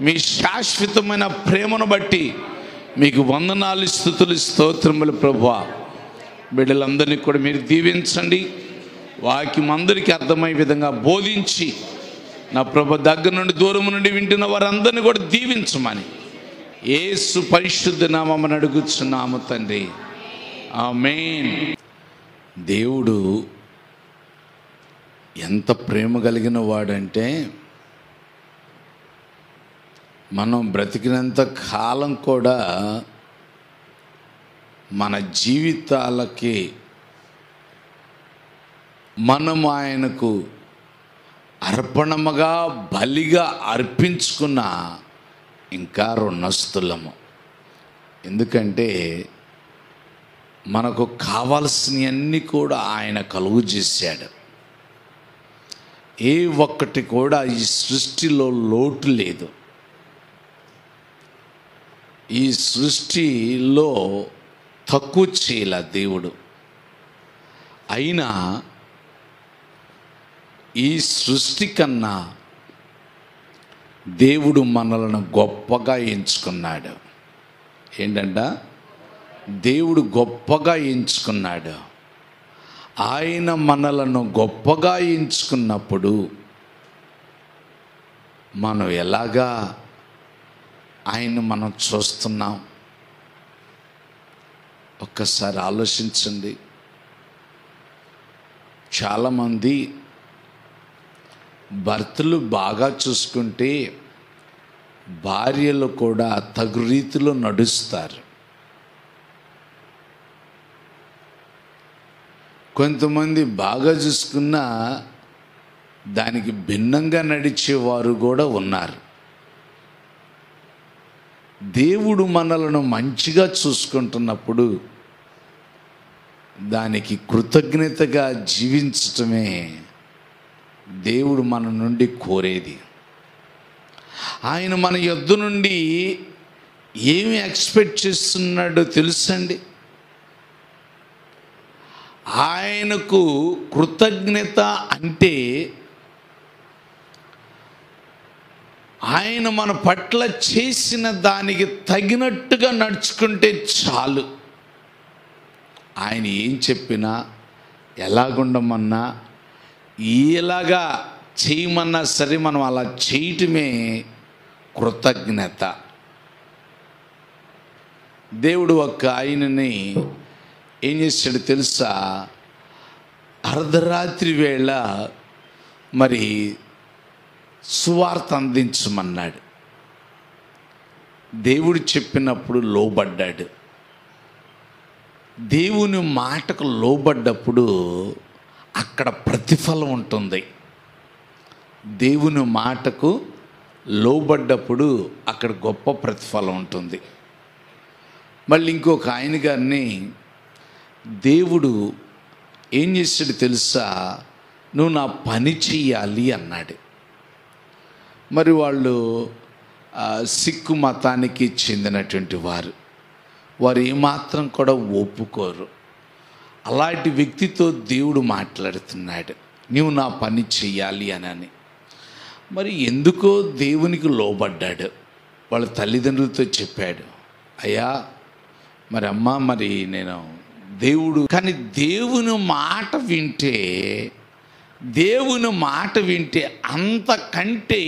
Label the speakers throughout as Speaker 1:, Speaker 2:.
Speaker 1: మీ శాశ్వతమైన ప్రేమను బట్టి మీకు వందనాలు, స్తుతులు, స్తోత్రములు ప్రభువా. బిడ్డలందరినీ కూడా మీరు దీవించండి. వాక్యం అందరికీ అర్థమయ్యే విధంగా బోధించి నా ప్రభు దగ్గర నుండి దూరం నుండి వింటున్న వారందరినీ కూడా దీవించమని యేసు పరిశుద్ధ నామమున అడుగుచున్నాము తండ్రి, ఆమేన్. దేవుడు ఎంత ప్రేమ కలిగిన వాడంటే, మనం బ్రతికినంత కాలం కూడా మన జీవితాలకి మనం ఆయనకు అర్పణముగా బలిగా అర్పించుకున్న ఇంకా రుణస్థులము. ఎందుకంటే మనకు కావాల్సినవన్నీ కూడా ఆయన కలుగు చేశాడు. ఏ ఒక్కటి కూడా ఈ సృష్టిలో లోటు లేదు. ఈ సృష్టిలో తక్కువ చేయలే దేవుడు. అయినా ఈ సృష్టి కన్నా దేవుడు మనలను గొప్పగా ఎంచుకున్నాడు. ఏంటంట? దేవుడు గొప్పగా ఎంచుకున్నాడు. ఆయన మనలను గొప్పగా ఎంచుకున్నప్పుడు మనం ఎలాగా ఆయన మనం చూస్తున్నాం? ఒక్కసారి ఆలోచించండి. చాలామంది భర్తలు బాగా చూసుకుంటే భార్యలు కూడా తగు రీతిలో నడుస్తారు. కొంతమంది బాగా చూసుకున్నా దానికి భిన్నంగా నడిచేవారు కూడా ఉన్నారు. దేవుడు మనలను మంచిగా చూసుకుంటున్నప్పుడు దానికి కృతజ్ఞతగా జీవించటమే దేవుడు మన నుండి కోరేది. ఆయన మన యొద్ద నుండి ఏమి ఎక్స్పెక్ట్ చేస్తున్నాడో తెలుసండి? ఆయనకు కృతజ్ఞత అంటే ఆయన మన పట్ల చేసిన దానికి తగినట్టుగా నడుచుకుంటే చాలు. ఆయన ఏం చెప్పినా, ఎలాగుండమన్నా, ఎలాగా చేయమన్నా సరే మనం అలా చేయటమే కృతజ్ఞత. దేవుడు ఒక్క ఆయనని ఏం చేశాడు తెలుసా? అర్ధరాత్రి వేళ మరి సువార్త అందించమన్నాడు. దేవుడు చెప్పినప్పుడు లోబడ్డాడు. దేవుని మాటకు లోబడ్డప్పుడు అక్కడ ప్రతిఫలం ఉంటుంది. దేవుని మాటకు లోబడ్డప్పుడు అక్కడ గొప్ప ప్రతిఫలం ఉంటుంది. మళ్ళీ ఇంకొక ఆయన గారిని దేవుడు ఏం చేశాడు తెలుసా? నువ్వు నా పని చెయ్యాలి అన్నాడు. మరి వాళ్ళు సిక్కు మతానికి చెందినటువంటి వారు ఏమాత్రం కూడా ఒప్పుకోరు. అలాంటి వ్యక్తితో దేవుడు మాట్లాడుతున్నాడు, నీవు నా పని చెయ్యాలి అని. మరి ఎందుకో దేవునికి లోబడ్డాడు. వాళ్ళ తల్లిదండ్రులతో చెప్పాడు, అయ్యా మరి అమ్మ మరి నేను దేవుడు, కానీ దేవుని మాట వింటే అంతకంటే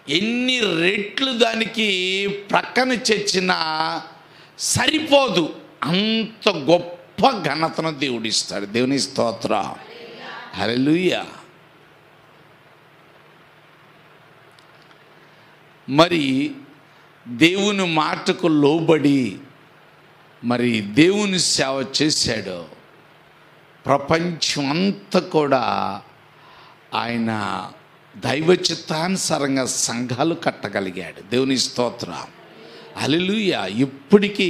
Speaker 1: ఎన్ని రెట్లు దానికి ప్రక్కన చచ్చినా సరిపోదు. అంత గొప్ప ఘనతను దేవుడు ఇస్తాడు. దేవుని స్తోత్రం, హల్లెలూయా. మరి దేవుని మాటకు లోబడి మరి దేవుని సేవ చేశాడు. ప్రపంచం అంతా కూడా ఆయన దైవ చిత్తానుసారంగా సంఘాలు కట్టగలిగాడు. దేవుని స్తోత్రం, హల్లెలూయా. ఇప్పటికీ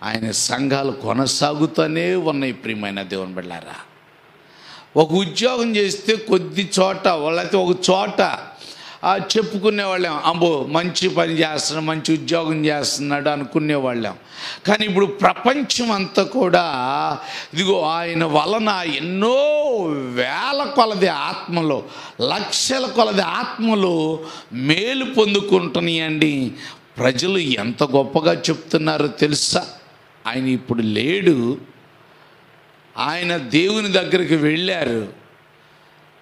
Speaker 1: ఆయన సంఘాలు కొనసాగుతూనే ఉన్నాయి. ప్రియమైన దేవుని బిడ్డలారా, ఒక ఉద్యోగం చేస్తే కొద్ది చోట లేకపోతే ఒక చోట చెప్పుకునేవాళ్ళం, అబ్బో మంచి పని చేస్తున్నాడు, మంచి ఉద్యోగం చేస్తున్నాడు అనుకునేవాళ్ళం. కానీ ఇప్పుడు ప్రపంచం అంతా కూడా ఇదిగో ఆయన వలన ఎన్నో వేల కొలది ఆత్మలు, లక్షల కొలది ఆత్మలు మేలు పొందుకుంటున్నాయండి. ప్రజలు ఎంత గొప్పగా చెప్తున్నారో తెలుసా? ఆయన ఇప్పుడు లేడు, ఆయన దేవుని దగ్గరికి వెళ్ళారు.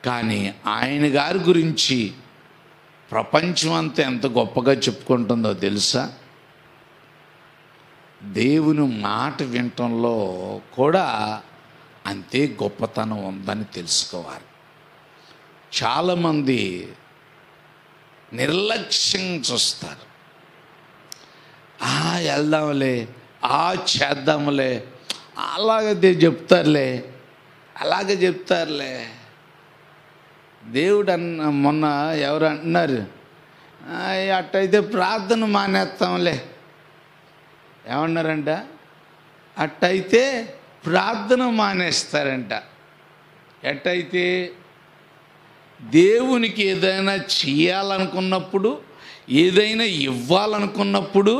Speaker 1: కానీ ఆయన గారి గురించి ప్రపంచం అంతా ఎంత గొప్పగా చెప్పుకుంటుందో తెలుసా? దేవుని మాట వినటంలో కూడా అంతే గొప్పతనం ఉందని తెలుసుకోవాలి. చాలామంది నిర్లక్ష్యం చూస్తారు. వెళ్దాంలే, చేద్దాంలే, అలాగే చెప్తారులే. దేవుడు మొన్న ఎవరు అంటున్నారు, అట్టయితే ప్రార్థన మానేస్తాంలే. ఏమన్నారంట? అట్టయితే ప్రార్థన మానేస్తారంట. ఎట్టయితే దేవునికి ఏదైనా చేయాలనుకున్నప్పుడు, ఏదైనా ఇవ్వాలనుకున్నప్పుడు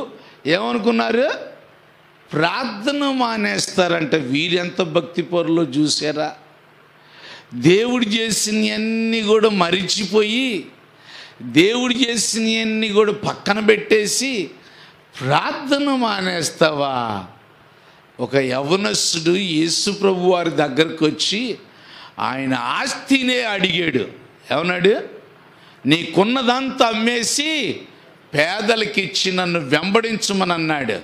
Speaker 1: ఏమనుకున్నారు? ప్రార్థన మానేస్తారంట. వీరెంత భక్తి పరులో చూసారా? దేవుడు చేసినవన్నీ కూడా మరిచిపోయి, దేవుడు చేసినవన్నీ కూడా పక్కన పెట్టేసి ప్రార్థన మానేస్తావా? ఒక యవనస్తుడు యేసు ప్రభు వారి దగ్గరకు వచ్చి ఆయన ఆస్తినే అడిగాడు. ఏమన్నాడు? నీకున్నదంతా అమ్మేసి పేదలకి ఇచ్చి నన్ను వెంబడించమని అన్నాడు.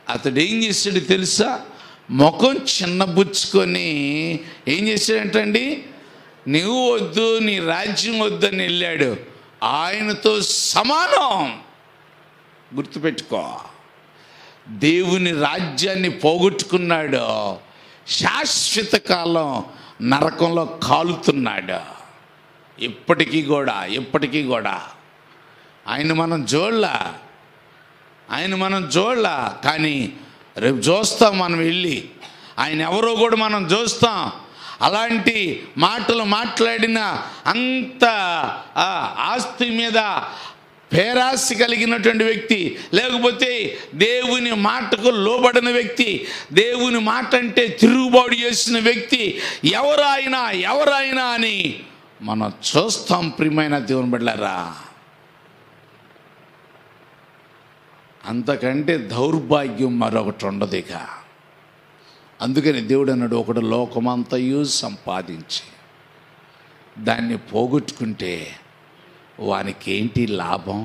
Speaker 1: అతడు ఏం చేశాడు తెలుసా? ముఖం చిన్నబుచ్చుకొని ఏం చేశాడంటండి? నువ్వు వద్దు, నీ రాజ్యం వద్దని వెళ్ళాడు. ఆయనతో సమానం. గుర్తుపెట్టుకో, దేవుని రాజ్యాన్ని పోగొట్టుకున్నాడు, శాశ్వత కాలం నరకంలో కాలుతున్నాడు. ఇప్పటికీ కూడా ఆయన మనం చూడలా, కానీ రేపు చూస్తాం. మనం వెళ్ళి ఆయన ఎవరో కూడా మనం చూస్తాం. అలాంటి మాటలు మాట్లాడిన అంత ఆస్తి మీద పేరాశ కలిగినటువంటి వ్యక్తి, లేకపోతే దేవుని మాటకు లోబడిన వ్యక్తి, దేవుని మాట అంటే తిరుగుబాటు చేసిన వ్యక్తి ఎవరైనా అని మనం చూస్తాం. ప్రియమైన దేవుని బిడ్డలారా, అంతకంటే దౌర్భాగ్యం మరొకటి ఉండదు. ఇక అందుకని దేవుడు అన్నాడు, ఒకడు లోకమంతయు సంపాదించి దాన్ని పోగొట్టుకుంటే వానికి ఏంటి లాభం?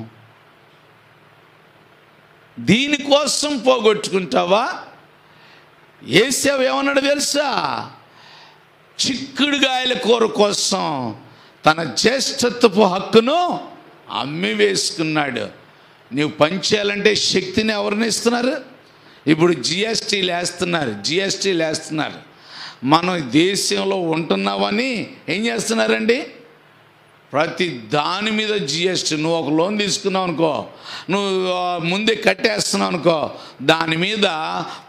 Speaker 1: దీనికోసం పోగొట్టుకుంటావా? యేసేపు ఏమన్నాడు తెలుసా? చిక్కుడుగాయల కూర కోసం తన జ్యేష్ఠత్వపు హక్కును అమ్మి వేసుకున్నాడు. నీవు పనిచేయాలంటే శక్తిని ఎవరిని ఇస్తున్నారు? ఇప్పుడు జిఎస్టీలు వేస్తున్నారు. మనం దేశంలో ఉంటున్నామని ఏం చేస్తున్నారండి? ప్రతి దాని మీద జిఎస్టీ. నువ్వు ఒక లోన్ తీసుకున్నావు అనుకో, నువ్వు ముందే కట్టేస్తున్నావు అనుకో, దాని మీద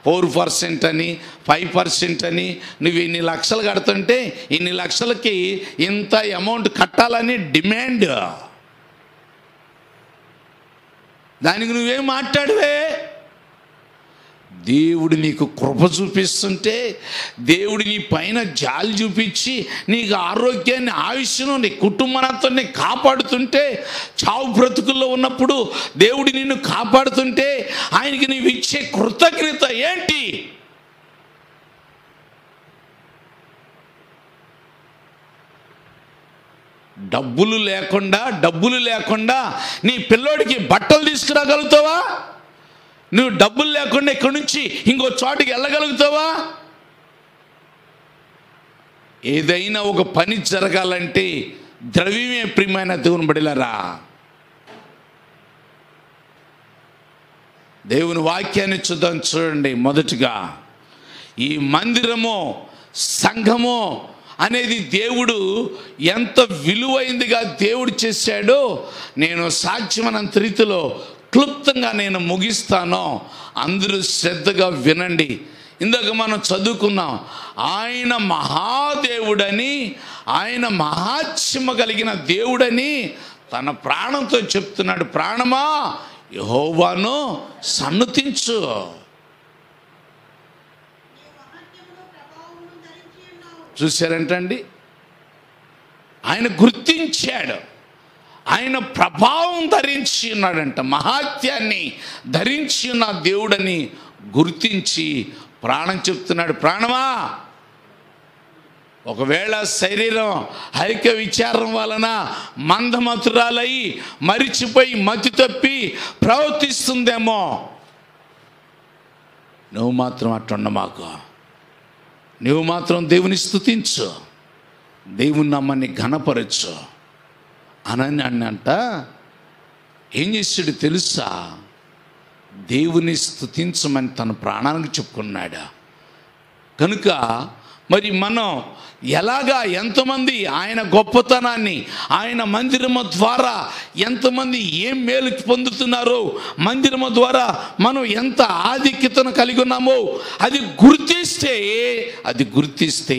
Speaker 1: 4% అని 5% అని, నువ్వు ఇన్ని లక్షలు కడుతుంటే ఇన్ని లక్షలకి ఇంత అమౌంట్ కట్టాలని డిమాండ్. దానికి నువ్వేం మాట్లాడవే? దేవుడు నీకు కృప చూపిస్తుంటే, దేవుడు నీ పైన జాలి చూపించి నీకు ఆరోగ్యాన్ని, ఆయుష్ను, నీ కుటుంబాన్ని కాపాడుతుంటే, చావు బ్రతుకుల్లో ఉన్నప్పుడు దేవుడు నిన్ను కాపాడుతుంటే ఆయనకి నీవు ఇచ్చే కృతజ్ఞత ఏంటి? డబ్బులు లేకుండా నీ పిల్లోడికి బట్టలు తీసుకురాగలుగుతావా? నువ్వు డబ్బులు లేకుండా ఇక్కడి నుంచి ఇంకో చోటికి వెళ్ళగలుగుతావా? ఏదైనా ఒక పని జరగాలంటే ద్రవ్యమే ప్రియమైన దేవుని బిడ్డలారా. దేవుని వాక్యాన్ని చూడండి. మొదటిగా ఈ మందిరము, సంఘము అనేది దేవుడు ఎంత విలువైందిగా దేవుడు చేశాడో నేను సాధ్యమైనంత రీతిలో క్లుప్తంగా నేను ముగిస్తాను. అందరూ శ్రద్ధగా వినండి. ఇందాక మనం చదువుకున్నాం, ఆయన మహాదేవుడని, ఆయన మహాత్మ్యము కలిగిన దేవుడని తన ప్రాణంతో చెప్తున్నాడు, ప్రాణమా యెహోవాను సన్నుతించు. చూశారంటండి, ఆయన గుర్తించాడు, ఆయన ప్రభావం ధరించి ఉన్నాడంట, మహాత్యాన్ని ధరించి ఉన్న దేవుడని గుర్తించి ప్రాణం చెప్తున్నాడు, ప్రాణమా ఒకవేళ శరీరం ఐక్య విచారం వలన మందమతురాలై మరిచిపోయి మతి తప్పి ప్రవర్తిస్తుందేమో, నువ్వు మాత్రం అట్టుండ మాకు, నువ్వు మాత్రం దేవుని స్తుతించు, దేవుని నామాన్ని ఘనపరచు అని అంట. ఏం చేశాడు తెలుసా? దేవుని స్తుతించమని తన ప్రాణానికి చెప్పుకున్నాడు. కనుక మరి మనం ఎలాగా, ఎంతమంది ఆయన గొప్పతనాన్ని, ఆయన మందిరము ద్వారా ఎంతమంది ఏం మేలు పొందుతున్నారో, మందిరము ద్వారా మనం ఎంత ఆధిక్యతను కలిగి ఉన్నామో అది గుర్తిస్తే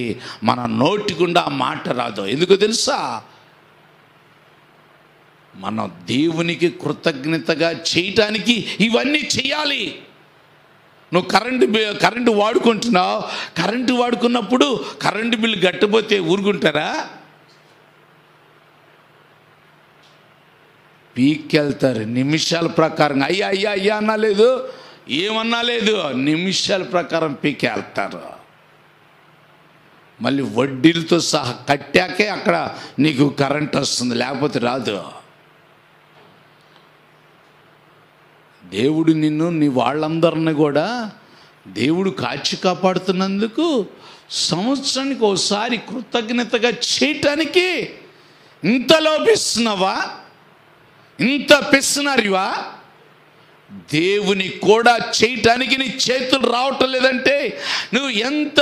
Speaker 1: మన నోటి గుండా మాట రాదు. ఎందుకో తెలుసా? మనం దేవునికి కృతజ్ఞతగా చేయటానికి ఇవన్నీ చేయాలి. నువ్వు కరెంటు వాడుకుంటున్నావు, కరెంటు వాడుకున్నప్పుడు కరెంటు బిల్లు కట్టబోతే ఊరుకుంటారా? పీకెళ్తారు నిమిషాల ప్రకారం. అయ్యా అయ్యా అయ్యా అన్నా లేదు, ఏమన్నా లేదు, నిమిషాల ప్రకారం పీకెళ్తారు. మళ్ళీ వడ్డీలతో సహా కట్టాకే అక్కడ నీకు కరెంట్ వస్తుంది, లేకపోతే రాదు. దేవుడు నిన్ను, నీ వాళ్ళందరినీ కూడా దేవుడు కాచి కాపాడుతున్నందుకు సంవత్సరానికి ఒకసారి కృతజ్ఞతగా చేయటానికి ఇంత లోపిస్తున్నావా? ఇంత పిస్తునారివా? దేవుని కూడా చేయటానికి నీ చేతులు రావటం లేదంటే నువ్వు ఎంత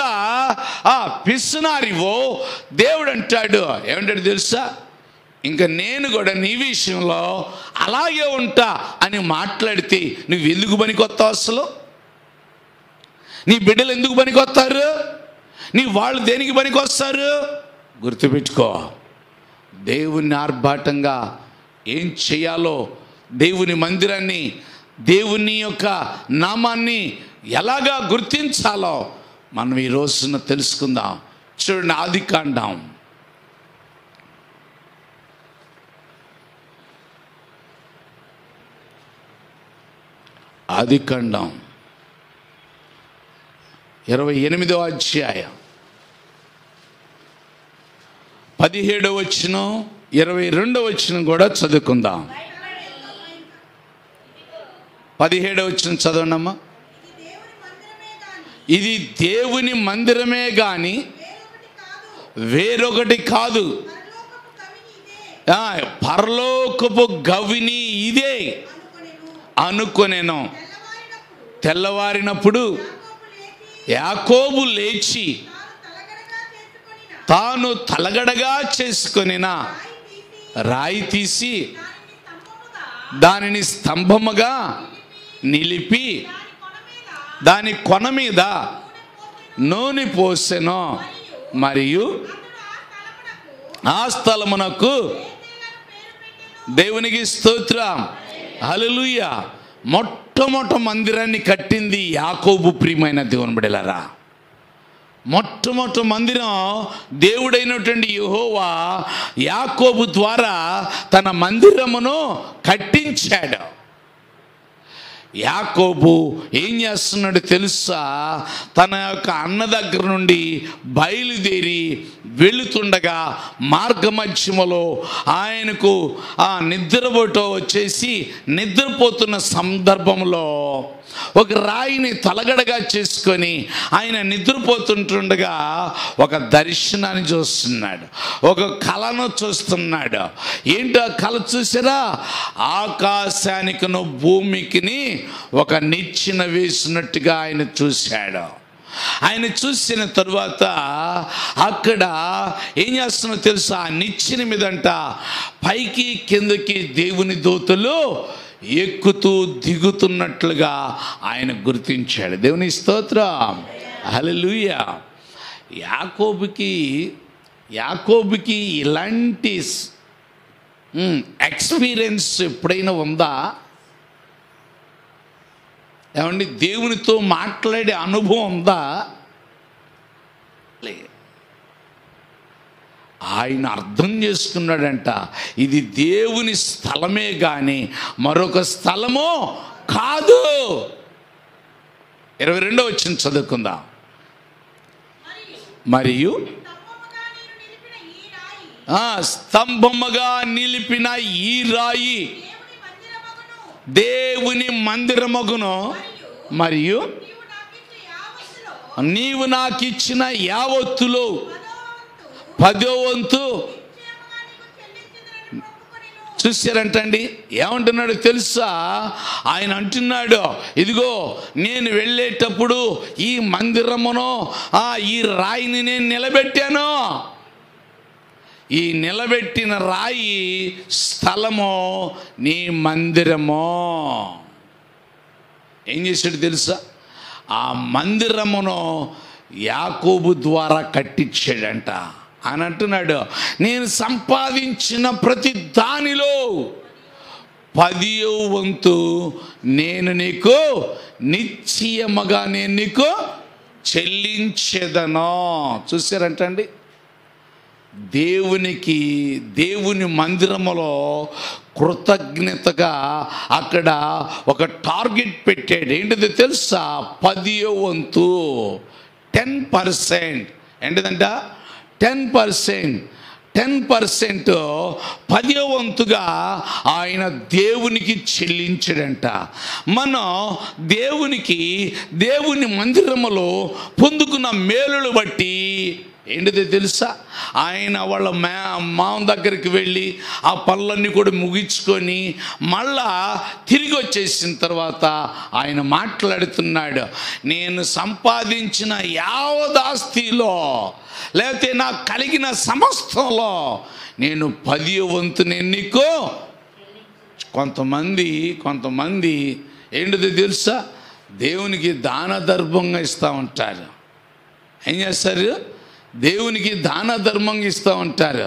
Speaker 1: పిస్తునారివో దేవుడు అంటాడు. ఏమంటాడు తెలుసా? ఇంకా నేను కూడా నీ విషయంలో అలాగే ఉంటా అని మాట్లాడితే నువ్వు ఎందుకు పనికొస్తావు? అసలు నీ బిడ్డలు ఎందుకు పనికొస్తారు? నీ వాళ్ళు దేనికి పనికొస్తారు? గుర్తుపెట్టుకో, దేవుని ఆర్భాటంగా ఏం చేయాలో, దేవుని మందిరాన్ని, దేవుని యొక్క నామాన్ని ఎలాగా గుర్తించాలో మనం ఈ రోజున తెలుసుకుందాం. చూడండి, ఆదికాండం 28వ అధ్యాయం 17వ వచనం 22వ వచనం కూడా చదువుకుందాం. 17వ వచనం చదవండమ్మా. ఇది దేవుని మందిరమే గాని వేరొకటి కాదు, పరలోకపు గవిని ఇదే అనుకొనెను. తెల్లవారినప్పుడు యాకోబు లేచి తాను తలగడగా చేసుకొనిన రాయి తీసి దానిని స్తంభముగా నిలిపి దాని కొన మీద నూనె పోసెను. మరియు ఆ స్థలమునకు దేవునికి స్తోత్రం, హల్లెలూయా, మొట్టమొదటి మందిరాన్ని కట్టింది యాకోబు. ప్రియమైన దేవుని బిడ్డలారా, మొట్టమొదటి మందిరం దేవుడైనటువంటి యెహోవా యాకోబు ద్వారా తన మందిరమును కట్టించాడు. యాకోబు ఏం చేస్తున్నాడు తెలుసా? తన యొక్క అన్న దగ్గర నుండి బయలుదేరి వెళుతుండగా మార్గమధ్యములో ఆయనకు నిద్రపోటో వచ్చేసి నిద్రపోతున్న సందర్భంలో ఒక రాయిని తలగడగా చేసుకొని ఆయన నిద్రపోతుంటుండగా ఒక దర్శనాన్ని చూస్తున్నాడు, ఒక కళను చూస్తున్నాడు. ఏంటో కళ చూసారా? ఆకాశానికిను భూమికిని ఒక నిచ్చెన వేసినట్టుగా ఆయన చూశాడు. ఆయన చూసిన తరువాత అక్కడ ఏం చేస్తున్నా తెలుసా? ఆ నిచ్చెన మీదంట పైకి కిందకి దేవుని దూతలు ఎక్కుతూ దిగుతున్నట్లుగా ఆయన గుర్తించాడు. దేవుని స్తోత్రం, హల్లెలూయా. యాకోబుకి ఇలాంటి ఎక్స్పీరియన్స్ ఎప్పుడైనా ఉందా? ఏమండి, దేవునితో మాట్లాడే అనుభవం ఉందా? ఆయన అర్థం చేసుకున్నాడంట, ఇది దేవుని స్థలమే కానీ మరొక స్థలమో కాదు. 22వ వచనం చదువుకుందాం. మరియు స్తంభముగా నిలిపిన ఈ రాయి దేవుని మందిరమగును, మరియు నీవు నాకు ఇచ్చిన యావత్తులో 10వ వంతు. చూసారంటండి, ఏమంటున్నాడు తెలుసా? ఆయన అంటున్నాడు, ఇదిగో నేను వెళ్ళేటప్పుడు ఈ మందిరమును ఈ రాయిని నేను నిలబెట్టాను. ఈ నిలబెట్టిన రాయి స్థలము నీ మందిరము. ఏం చేశాడు తెలుసా? ఆ మందిరమును యాకోబు ద్వారా కట్టించాడంట. అని అంటున్నాడు, నేను సంపాదించిన ప్రతి దానిలో 10వ వంతు నేను నీకు నిశ్చయముగా నేను నీకు చెల్లించేదను. చూసారంటండి, దేవుని మందిరములో కృతజ్ఞతగా అక్కడ ఒక టార్గెట్ పెట్టాడు. ఏంటిది తెలుసా? 10వ వంతు, 10%. ఏంటిదంట? 10%. 10వ వంతుగా ఆయన దేవునికి చెల్లించడంట. మనం దేవుని మందిరములో పొందుకున్న మేలులు బట్టి ఏంటిది తెలుసా? ఆయన వాళ్ళ మామ దగ్గరికి వెళ్ళి ఆ పనులన్నీ కూడా ముగించుకొని మళ్ళా తిరిగి వచ్చేసిన తర్వాత ఆయన మాట్లాడుతున్నాడు, నేను సంపాదించిన యావదాస్తిలో లేకపోతే నాకు కలిగిన సమస్తంలో నేను 10వ వంతు నేను నీకు. కొంతమంది ఏంటిది తెలుసా? దేవునికి దాన ధర్మంగా ఇస్తూ ఉంటారు. ఏం చేస్తారు? దేవునికి దాన ధర్మంగా ఇస్తూ ఉంటారు.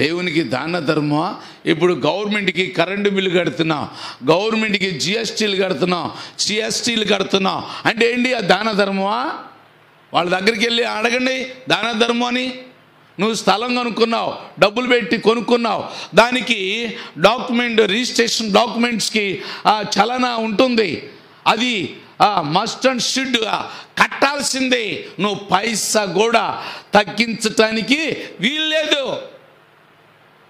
Speaker 1: దేవునికి దాన ధర్మం. ఇప్పుడు గవర్నమెంట్కి కరెంటు బిల్లు కడుతున్నాం, గవర్నమెంట్కి జిఎస్టీలు కడుతున్నాం అంటే ఏంటి? ఆ దాన ధర్మమా? వాళ్ళ దగ్గరికి వెళ్ళి అడగండి, దాన ధర్మం అని. నువ్వు స్థలం కొనుక్కున్నావు, డబ్బులు పెట్టి కొనుక్కున్నావు, దానికి రిజిస్ట్రేషన్ డాక్యుమెంట్స్కి చలన ఉంటుంది, అది మస్ట్ అండ్ షుడ్ కట్టాల్సిందే. నువ్వు పైసా కూడా తగ్గించటానికి వీల్లేదు.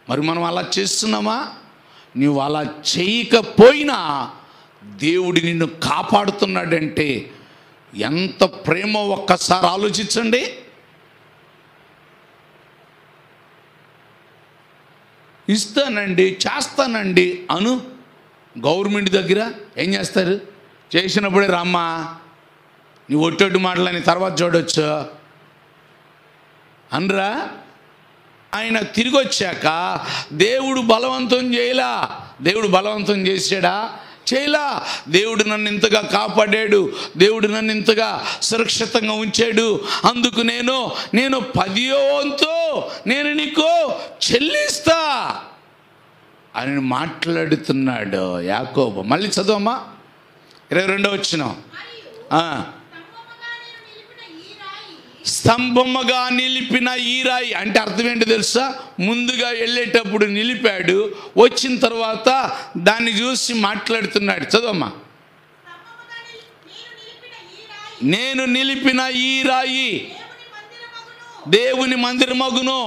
Speaker 1: మరి మనం అలా చేస్తున్నామా? నువ్వు అలా చేయకపోయినా దేవుడు నిన్ను కాపాడుతున్నాడంటే ఎంత ప్రేమ ఒక్కసారి ఆలోచించండి. ఇస్తానండి, చేస్తానండి అను. గవర్నమెంట్ దగ్గర ఏం చేస్తారు? చేసినప్పుడే రమ్మా, నీ ఒట్టొట్టు మాటలని తర్వాత చూడొచ్చు అనరా? ఆయన తిరిగి వచ్చాక దేవుడు బలవంతం చేయలా. దేవుడు బలవంతం చేశాడా? చేయలా. దేవుడు నన్ను ఇంతగా కాపాడాడు, దేవుడు నన్ను ఇంతగా సురక్షితంగా ఉంచాడు, అందుకు నేను 10వ వంతు నేను నీకు చెల్లిస్తా అని మాట్లాడుతున్నాడు యాకోబు. మళ్ళీ చదవమ్మా, 22వ వచనం. స్తంభముగా నిలిపిన ఈ రాయి అంటే అర్థం ఏంటి తెలుసా? ముందుగా వెళ్ళేటప్పుడు నిలిపాడు, వచ్చిన తర్వాత దాన్ని చూసి మాట్లాడుతున్నాడు. చదవమ్మా. నేను నిలిపిన ఈ రాయి దేవుని మందిరమగును.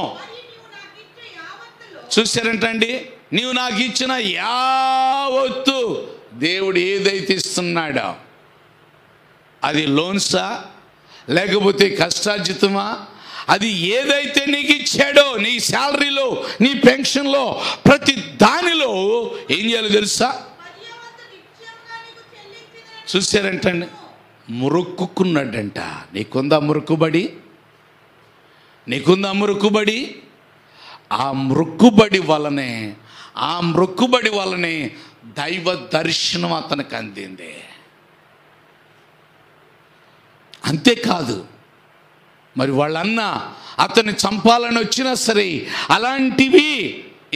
Speaker 1: చూసారంటండి, నీవు నాకు ఇచ్చిన యావత్తు దేవుడు ఏదైతే ఇస్తున్నాడో అది లోన్సా లేకపోతే కష్టార్జితమా, అది ఏదైతే నీకు ఇచ్చాడో నీ శాలరీలో, నీ పెన్షన్లో, ప్రతి దానిలో ఏం చేయాలో తెలుసా? చూసారంటండి, మొక్కుకున్నాడంట. నీకుందా మొక్కుబడి? ఆ మొక్కుబడి వలనే దైవ దర్శనం అతనికి అందింది. అంతేకాదు, మరి వాళ్ళన్న అతన్ని చంపాలని వచ్చినా సరే అలాంటివి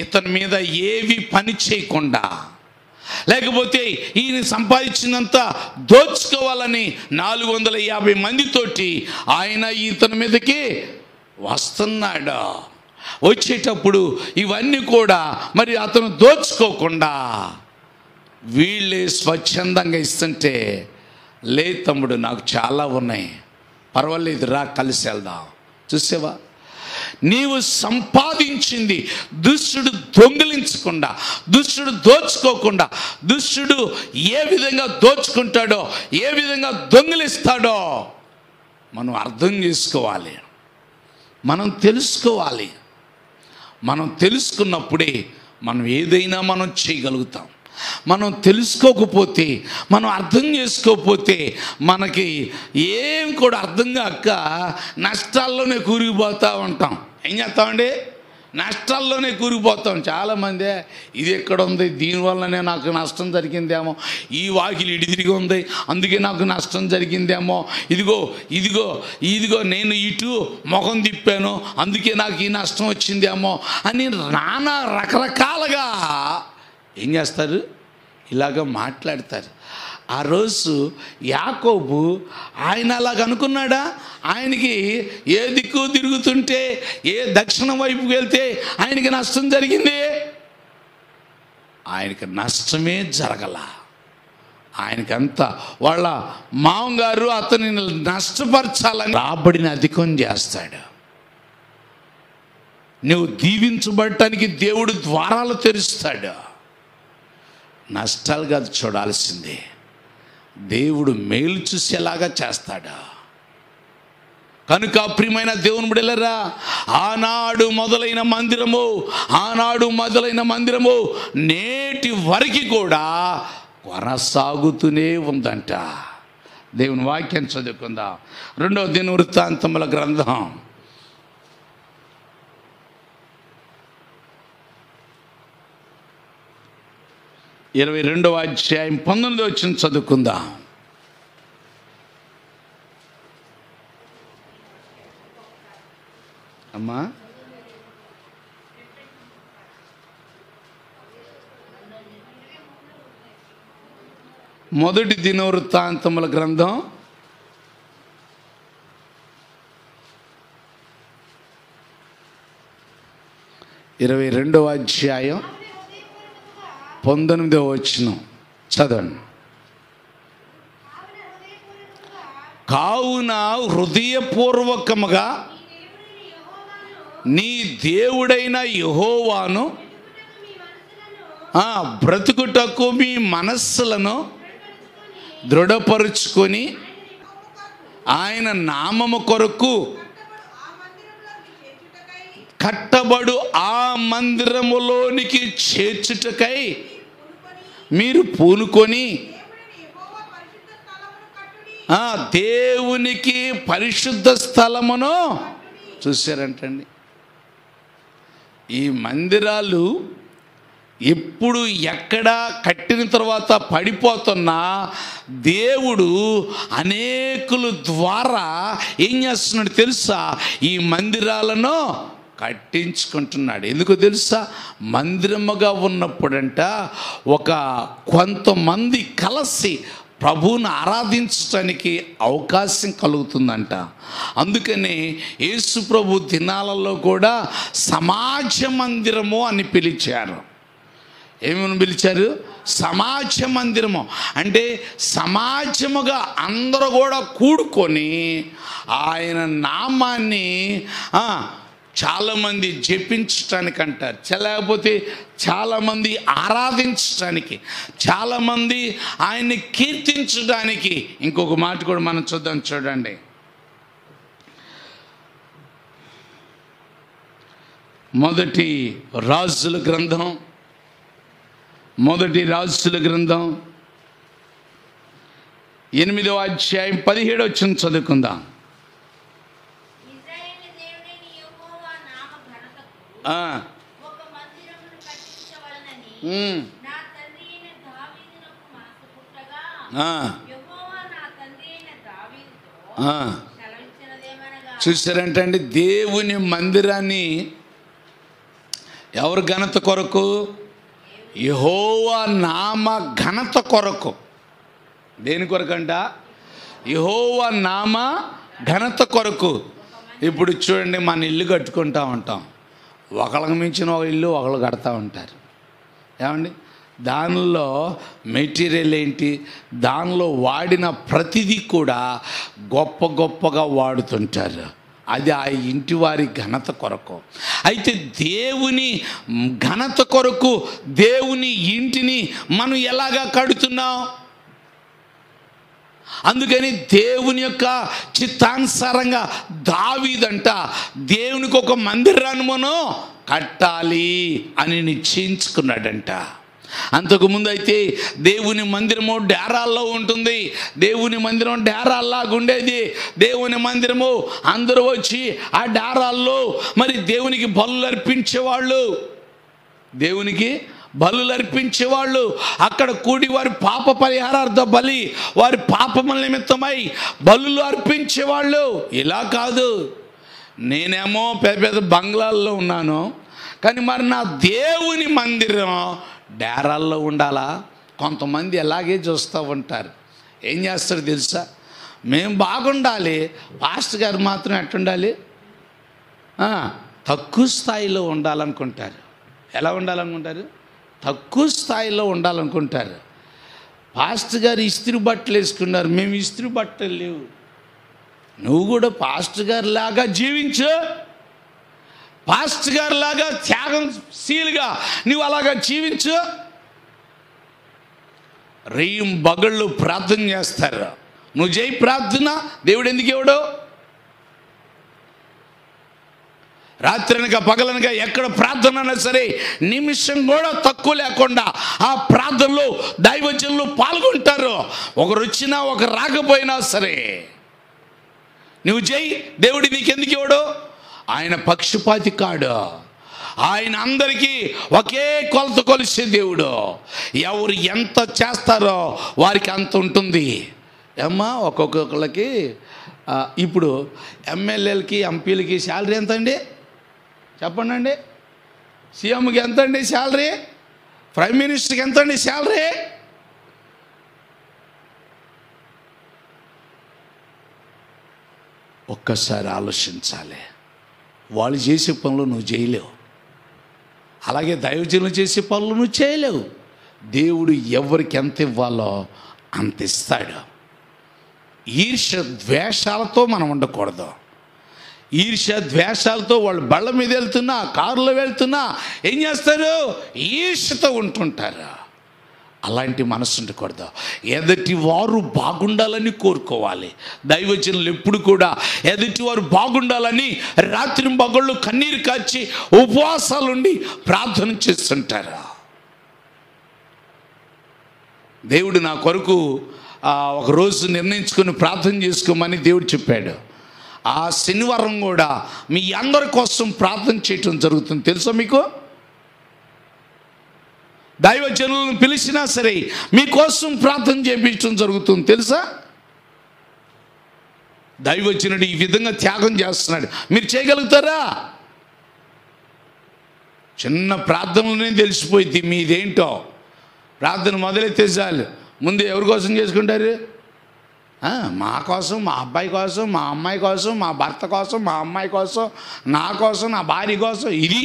Speaker 1: ఇతని మీద ఏవి పని చేయకుండా, లేకపోతే ఈయన సంపాదించినంత దోచుకోవాలని 450 మందితోటి ఆయన ఇతని మీదకి వస్తున్నాడు. వచ్చేటప్పుడు ఇవన్నీ కూడా మరి అతను దోచుకోకుండా వీళ్ళే స్వచ్ఛందంగా ఇస్తుంటే, లే తమ్ముడు నాకు చాలా ఉన్నాయి, పర్వాలేదు రా కలిసి వెళ్దాం. చూసావా, నీవు సంపాదించింది దుష్టుడు దొంగిలించకుండా, దుష్టుడు దోచుకోకుండా, దుష్టుడు ఏ విధంగా దోచుకుంటాడో, ఏ విధంగా దొంగిలిస్తాడో మనం అర్థం చేసుకోవాలి, మనం తెలుసుకోవాలి. మనం తెలుసుకున్నప్పుడే మనం ఏదైనా మనం చేయగలుగుతాం. మనం తెలుసుకోకపోతే, మనం అర్థం చేసుకోకపోతే మనకి ఏం కూడా అర్థం కాక నష్టాల్లోనే కూరుకుపోతూ ఉంటాం. ఏం చేస్తామండి? నష్టాల్లోనే కూరుకుపోతాం. చాలామంది ఇది ఎక్కడ ఉంది, దీనివల్లనే నాకు నష్టం జరిగిందేమో, ఈ వాకిలి ఇడిదిరిగి ఉంది అందుకే నాకు నష్టం జరిగిందేమో, ఇదిగో ఇదిగో ఇదిగో నేను ఇటు ముఖం తిప్పాను అందుకే నాకు ఈ నష్టం వచ్చిందేమో అని నానా రకరకాలుగా ఏం చేస్తారు, ఇలాగ మాట్లాడతారు. ఆ రోజు యాకోబు ఆయన అలాగ అనుకున్నాడా? ఆయనకి ఏ దిక్కు తిరుగుతుంటే, ఏ దక్షిణం వైపుకి వెళ్తే ఆయనకి నష్టం జరిగింది? ఆయనకి నష్టమే జరగల. ఆయనకంతా వాళ్ళ మామగారు అతని నష్టపరచాలని రాబడిని అధికం చేస్తాడు. నువ్వు దీవించబడటానికి దేవుడు ద్వారాలు తెరుస్తాడు. నష్టాలు కాదు చూడాల్సిందే, దేవుడు మేలు చూసేలాగా చేస్తాడు. కనుక ప్రియమైన దేవుని బిడ్డలారా, ఆనాడు మొదలైన మందిరము నేటి వరకు కూడా కొనసాగుతూనే ఉందంట. దేవుని వాక్యం చదువుకుందాం. 2వ దినవృత్తాంతముల గ్రంథం 22వ అధ్యాయం 19వ వచనం చదువుకుందాం. అమ్మా, మొదటి దినవృత్తాంతముల గ్రంథం 22వ అధ్యాయం 19వ వచనం చదవండి. కావున హృదయపూర్వకముగా నీ దేవుడైన యెహోవాను బ్రతుకుటకు మీ మనస్సులను దృఢపరుచుకొని ఆయన నామము కొరకు కట్టబడు ఆ మందిరములోనికి చేర్చుటకై మీరు పూనుకొని దేవునికి పరిశుద్ధ స్థలమును చూశారంటండి. ఈ మందిరాలు ఎప్పుడు ఎక్కడ కట్టిన తర్వాత పడిపోతున్నా దేవుడు అనేకుల ద్వారా ఏం చేస్తున్నాడు తెలుసా? ఈ మందిరాలను కట్టించుకుంటున్నాడు. ఎందుకు తెలుసా? మందిరముగా ఉన్నప్పుడంట కొంతమంది కలిసి ప్రభువును ఆరాధించడానికి అవకాశం కలుగుతుందంట. అందుకని యేసు ప్రభు దినాలలో కూడా సమాజ మందిరము అని పిలిచారు. ఏమని పిలిచారు? సమాజ మందిరము. అంటే సమాజముగా అందరూ కూడా కూడుకొని ఆయన నామాన్ని చాలామంది జపించటానికి అంటారు, లేకపోతే చాలామంది ఆరాధించడానికి, చాలామంది ఆయన్ని కీర్తించడానికి. ఇంకొక మాట కూడా మనం చూద్దాం, చూడండి. మొదటి రాజుల గ్రంథం 8వ అధ్యాయం 17వ వచనం చదువుకుందాం. చూసారంటే అండి, దేవుని మందిరాన్ని ఎవరు ఘనత కొరకు? యెహోవా నామ ఘనత కొరకు. దేని కొరకంట? యెహోవా నామ ఘనత కొరకు. ఇప్పుడు చూడండి, మన ఇల్లు కట్టుకుంటూ ఉంటాం. ఒకళ్ళకి మించిన ఒక ఇల్లు ఒకళ్ళు కడతా ఉంటారు. ఏమండి? దానిలో మెటీరియల్ ఏంటి? దానిలో వాడిన ప్రతిదీ కూడా గొప్ప గొప్పగా వాడుతుంటారు. అది ఆ ఇంటి వారి ఘనత కొరకు. అయితే దేవుని ఘనత కొరకు దేవుని ఇంటిని మనం ఎలాగా కడుతున్నాం? అందుకని దేవుని యొక్క చిత్తానుసారంగా దావీదంట దేవునికి ఒక మందిరాన్ని మనం కట్టాలి అని నిశ్చయించుకున్నాడంట. అంతకుముందు అయితే దేవుని మందిరము డేరాల్లో ఉంటుంది. దేవుని మందిరం డేరాల్లాగా ఉండేది. దేవుని మందిరము అందరూ వచ్చి ఆ డేరాల్లో మరి దేవునికి బలులు అర్పించేవాళ్ళు. దేవునికి బలులు అర్పించేవాళ్ళు. అక్కడ కూడి వారి పాప పరిహారార్థ బలి, వారి పాపముల నిమిత్తమై బలులు అర్పించేవాళ్ళు. ఇలా కాదు, నేనేమో పెద్ద పెద్ద బంగ్లాల్లో ఉన్నాను, కానీ మరి నా దేవుని మందిరం డేరాల్లో ఉండాలా? కొంతమంది ఎలాగే చూస్తూ ఉంటారు. ఏం చేస్తారు తెలుసా? మేము బాగుండాలి, పాస్టర్ గారు మాత్రం ఎట్టుండాలి? తక్కువ స్థాయిలో ఉండాలనుకుంటారు. ఎలా ఉండాలనుకుంటారు? తక్కువ స్థాయిలో ఉండాలనుకుంటారు. పాస్టర్ గారు ఇస్త్రీ బట్టలు వేసుకున్నారు, మేము ఇస్త్రీ బట్టలు లేవు. నువ్వు కూడా పాస్టర్ గారి లాగా జీవించు. పాస్టర్ గారి లాగా త్యాగశీలుగా నువ్వు అలాగా జీవించు. రెయ్యం బగళ్ళు ప్రార్థన చేస్తారు. నువ్వు చేయి ప్రార్థన, దేవుడు ఎందుకు ఇవ్వడు? రాత్రనక పగలనక ఎక్కడ ప్రార్థన అయినా సరే నిమిషం కూడా తక్కువ లేకుండా ఆ ప్రార్థనలో దైవజనులు పాల్గొంటారు. ఒకరు వచ్చినా ఒకరు రాకపోయినా సరే నువ్వు చేయి, దేవుడు నీకెందుకు ఇవ్వడు? ఆయన పక్షపాతి కాడు. ఆయన అందరికీ ఒకే కొలత కొలిసే దేవుడు. ఎవరు ఎంత చేస్తారో వారికి అంత ఉంటుంది. ఏమ్మా, ఒక్కొక్కరికి ఇప్పుడు ఎమ్మెల్యేలకి ఎంపీలకి శాలరీ ఎంత అండి? చెప్పండి అండి. సీఎంకి ఎంత అండి శాలరీ? ప్రైమ్ మినిస్టర్కి ఎంత అండి శాలరీ? ఒక్కసారి ఆలోచించాలి. వాళ్ళు చేసే పనులు నువ్వు చేయలేవు, అలాగే దైవజనులు చేసే పనులు నువ్వు చేయలేవు. దేవుడు ఎవరికి ఎంత ఇవ్వాలో అంత ఇస్తాడు. ఈర్ష్య ద్వేషాలతో మనం ఉండకూడదు. ఈర్ష్య ద్వేషాలతో వాళ్ళు బళ్ళ మీద వెళ్తున్నా, కారులో వెళ్తున్నా ఏం చేస్తారు? ఈర్ష్యతో ఉంటుంటారు. అలాంటి మనసు ఉండకూడదు. ఎదుటి వారు బాగుండాలని కోరుకోవాలి. దైవజనులు ఎప్పుడు కూడా ఎదుటి వారు బాగుండాలని రాత్రి పగళ్ళు కన్నీరు కాచి ఉపవాసాలుండి ప్రార్థన చేస్తుంటారు. దేవుడు నా కొరకు ఒక రోజు నిర్ణయించుకొని ప్రార్థన చేసుకోమని దేవుడు చెప్పాడు. ఆ శనివారం కూడా మీ అందరి కోసం ప్రార్థన చేయటం జరుగుతుంది. తెలుసా మీకు? దైవజనులను పిలిచినా సరే మీకోసం ప్రార్థన చేయించడం జరుగుతుంది. తెలుసా? దైవజనుడు ఈ విధంగా త్యాగం చేస్తున్నాడు. మీరు చేయగలుగుతారా? చిన్న ప్రార్థనలోనే తెలిసిపోయింది మీదేంటో. ప్రార్థన మొదలెత్తే చాలు ముందు ఎవరి కోసం చేసుకుంటారు? మా కోసం, మా అబ్బాయి కోసం, మా అమ్మాయి కోసం, మా భర్త కోసం, మా అమ్మాయి కోసం, నా కోసం, నా భార్య కోసం, ఇది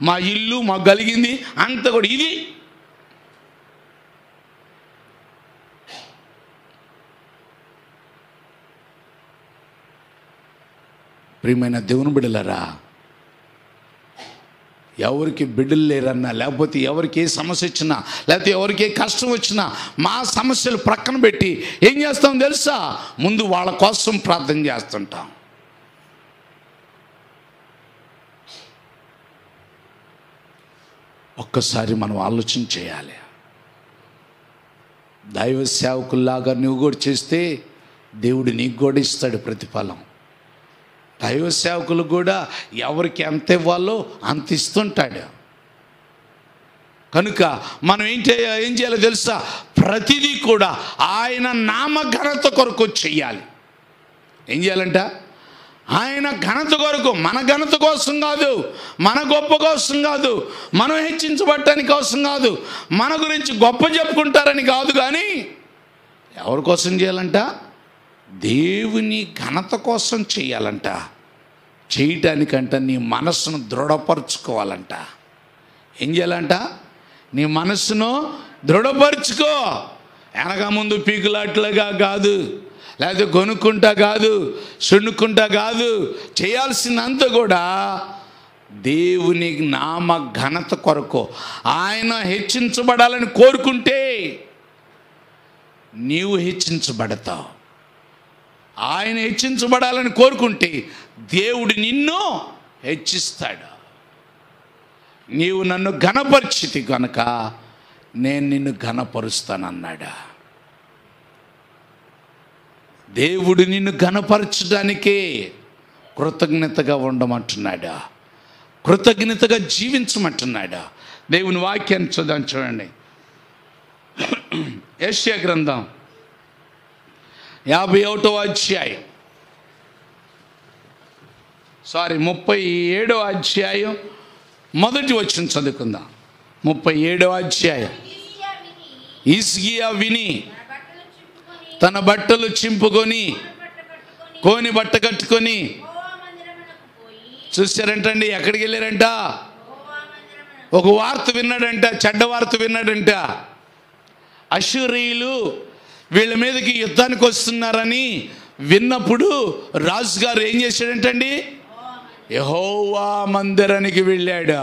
Speaker 1: మా ఇల్లు, మాకు కలిగింది అంత కూడా ఇది. ప్రియమైన దేవుని బిడ్డలారా, ఎవరికి బిడ్డలు లేరన్నా, లేకపోతే ఎవరికి ఏ సమస్య వచ్చినా, లేకపోతే ఎవరికి ఏ కష్టం వచ్చినా మా సమస్యలు ప్రక్కన పెట్టి ఏం చేస్తాం తెలుసా? ముందు వాళ్ళ కోసం ప్రార్థన చేస్తుంటాం. ఒక్కసారి మనం ఆలోచన చేయాలి. దైవ సేవకుల్లాగా నువ్వు కూడా చేస్తే దేవుడు నీకు కూడా ఇస్తాడు ప్రతిఫలం. దైవ సేవకులు కూడా ఎవరికి ఎంత ఇవ్వాలో అంత ఇస్తుంటాడు. కనుక మనం ఏం చేయాలో తెలుసా? ప్రతిదీ కూడా ఆయన నామఘనత కొరకు చెయ్యాలి. ఏం చేయాలంట? ఆయన ఘనత కొరకు, మన ఘనత కోసం కాదు, మన గొప్ప కోసం కాదు, మనం హెచ్చించబడటానికి కోసం కాదు, మన గురించి గొప్ప చెప్పుకుంటారని కాదు, కానీ ఎవరి కోసం చేయాలంట? దేవుని ఘనత కోసం చేయాలంట. చేయటానికంట నీ మనస్సును దృఢపరుచుకోవాలంట. ఏం చేయాలంట? నీ మనస్సును దృఢపరుచుకో. వెనక ముందు పీకులాట్లుగా కాదు, లేకపోతే కొనుక్కుంటా కాదు, సున్నుకుంటా కాదు. చేయాల్సినంత కూడా దేవుని నామ ఘనత కొరకు, ఆయన హెచ్చించబడాలని కోరుకుంటే నీవు హెచ్చించబడతావు. ఆయన హెచ్చించబడాలని కోరుకుంటే దేవుడు నిన్ను హెచ్చిస్తాడు. నీవు నన్ను ఘనపరిచితి కనుక నేను నిన్ను ఘనపరుస్తానన్నాడా. దేవుడు నిన్ను ఘనపరచడానికే కృతజ్ఞతగా ఉండమంటున్నాడా, కృతజ్ఞతగా జీవించమంటున్నాడా. దేవుని వాక్యాన్ని చూద్దాం, చూడండి. యెషయా గ్రంథం 51వ అధ్యాయం, 37వ అధ్యాయం మొదటి వచనం చదువుకుందాం. 37వ అధ్యాయం. హిజ్కియా విని తన బట్టలు చింపుకొని కోని బట్ట కట్టుకొని, చూశారంటండి, ఎక్కడికి వెళ్ళారంట? ఒక వార్త విన్నాడంట, చెడ్డ వార్త విన్నాడంట. అష్షూరీయులు వీళ్ళ మీదకి యుద్ధానికి వస్తున్నారని విన్నప్పుడు రాజుగారు ఏం చేశాడంటండి? యెహోవా మందిరానికి వెళ్ళాడు.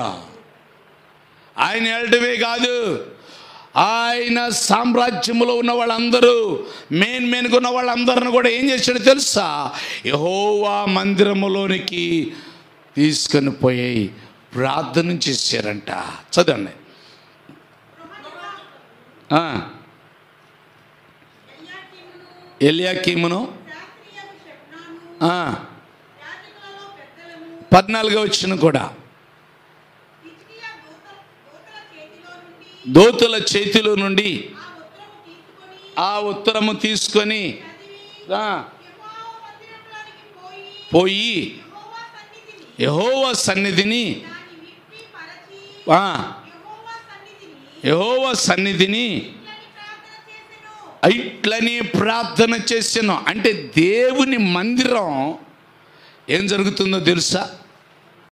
Speaker 1: ఆయన వెళ్ళటమే కాదు, ఆయన సామ్రాజ్యంలో ఉన్న వాళ్ళందరూ, మెయిన్గా ఉన్న వాళ్ళందరిని కూడా ఏం చేశాడో తెలుసా? యెహోవా మందిరములోనికి తీసుకొని పోయి ప్రార్థన చేశారంట. చదవండి. ఎల్యాకీమును 14వ వచనం కూడా దూతల చేతిలో నుండి ఆ ఉత్తరము తీసుకొని పోయి యెహోవా సన్నిధిని ఇట్లని ప్రార్థన చేసాను. అంటే దేవుని మందిరం ఏం జరుగుతుందో తెలుసా?